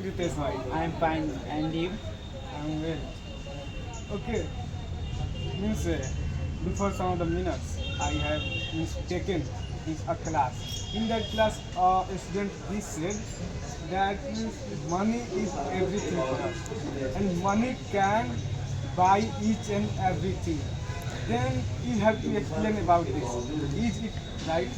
Ritesh bhai. I'm fine, and you? I'm well. Okay, means before some of the minutes I have taken is a class. In that class, a student he said that means money is everything for us, and money can buy each and everything. Then you have to explain about this. Is it right?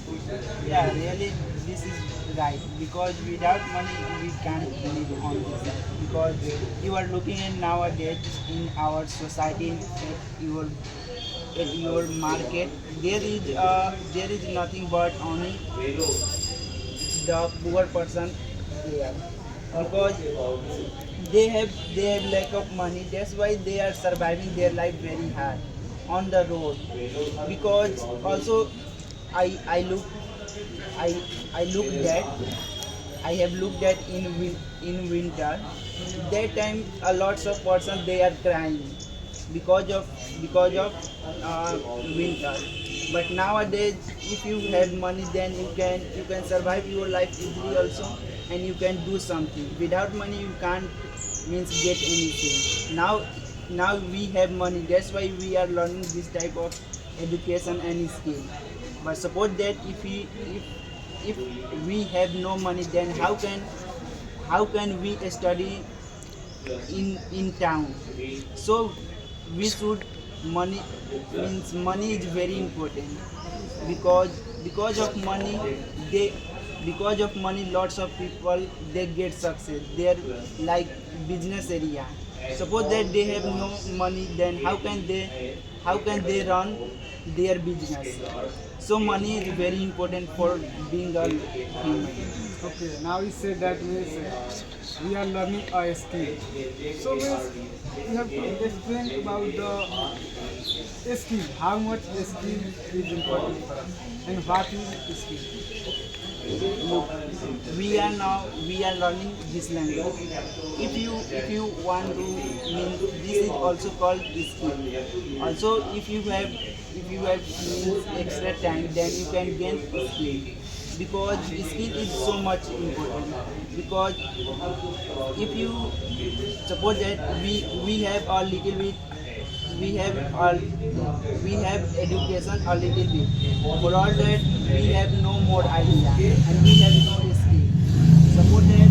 Yeah, really, this is right because without money we can't live on this. Because you are looking at nowadays in our society, at your market, there is nothing but only the poor person there because they have lack of money. That's why they are surviving their life very hard on the road. Because also I look I I look that I have looked at in winter. That time a lots of person they are crying because of winter. But nowadays, if you have money, then you can survive your life easily also, and you can do something. Without money, you can't means get anything. Now we have money. That's why we are learning this type of education and skill. But suppose that if we have no money, then how can we study in town? So we should money means money is very important because of money they because of money lots of people they get success. They're like business area. Suppose that they have no money, then how can they run their business? So money is very important for being a human. Okay, now you said that means we are learning a skill. So means you have to explain about the skill, how much skill is important for us, and what is skill. Look, we are learning this language. If you want to mean, this is also called skill. Also, if you have means extra time, then you can gain skill. Because skill is so much important. Because if you suppose that we have a little bit, we have all we have education a little bit. For all that we have no more idea and we have no skill. Suppose that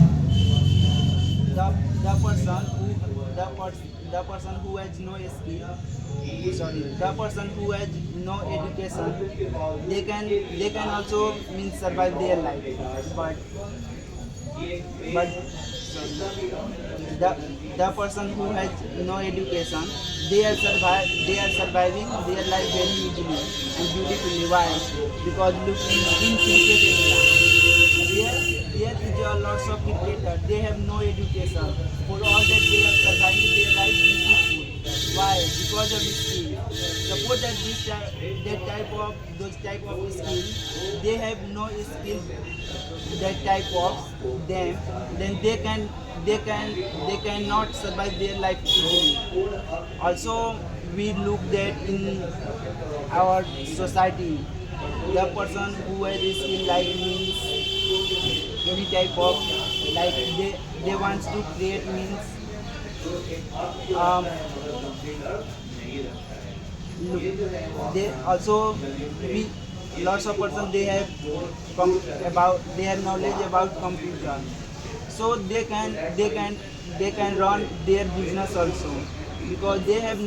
the person who the person who has no skill, sorry, the person who has no education, they can also means survive their life. But the the person who has no education, they are surviving their life very easily and beautifully. Why? Because look in cricket area, there is a lots of cricketers. They have no education. For all that they are surviving their life beautiful. Why? Because of skill. Suppose that those type of skill, they have no skill that type of them, then they cannot survive their life easily. Also, we look that in our society, the person who has skill like means any type of like they wants to create means um, look, they also we lots of person they have knowledge about computer, so they can run their business also. Because they have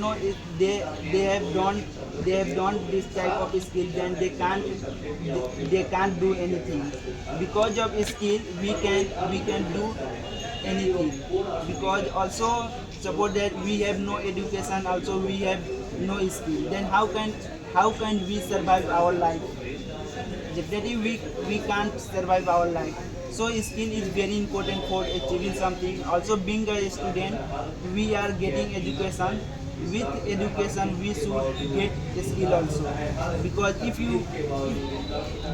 done this type of skill, then they can't do anything. Because of skill we can do anything. Because also suppose that we have no education, also we have no skill, then how can we survive our life? Definitely we can't survive our life. So skill is very important for achieving something. Also, being a student, we are getting education. With education we should get skill also. Because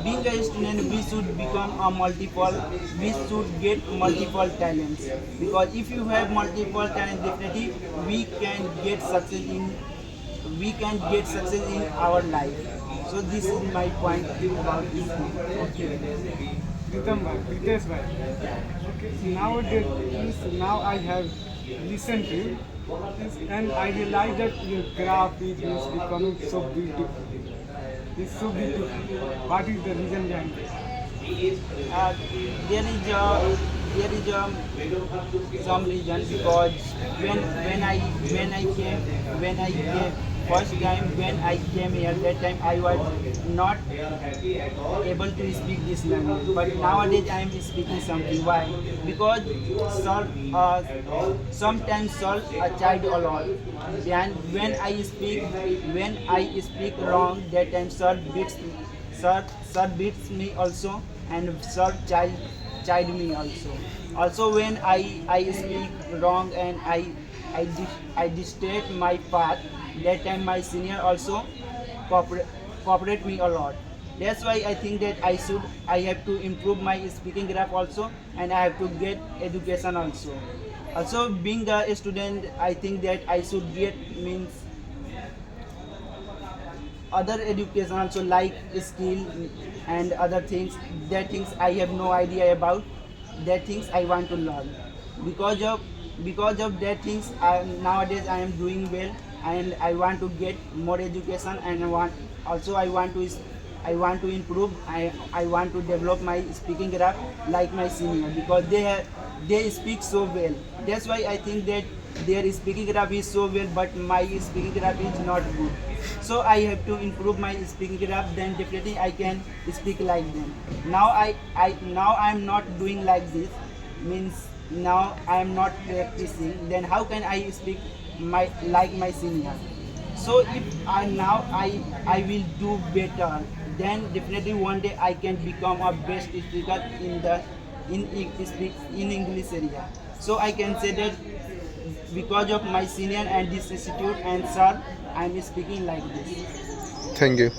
being a student, we should become a multiple, we should get multiple talents. Because if you have multiple talents, definitely we can get success in our life. So this is my point about this. Okay. Pritam bhai, Pritesh bhai. Okay, nowadays, now I have listened to you, and I realize that your graph is becoming so beautiful. It's so beautiful. What is the reason behind it? uh, there is some reason because when I came first time when I came here, that time I was not able to speak this language, but nowadays I am speaking something. Why? Because sir, sometimes sir child a lot, and when I speak wrong, that time sir beats me also, and sir chide me also. Also when I speak wrong and I distort my path, that time my senior also cooperate, cooperate me a lot. That's why I think that I have to improve my speaking graph also, and I have to get education also. Also being a student, I think that I should get means other education also, like skill and other things. That things I have no idea about, that things I want to learn. Because of that things nowadays I am doing well, and I want to get more education, and I want to improve. I want to develop my speaking graph like my senior, because they speak so well. That's why I think that their speaking graph is so well, but my speaking graph is not good. So I have to improve my speaking graph, then definitely I can speak like them. Now I'm not doing like this, means now I am not practicing, then how can I speak my senior? So if I will do better, then definitely one day I can become a best speaker in English area. So I can say that because of my senior and this institute and sir, I am speaking like this. Thank you.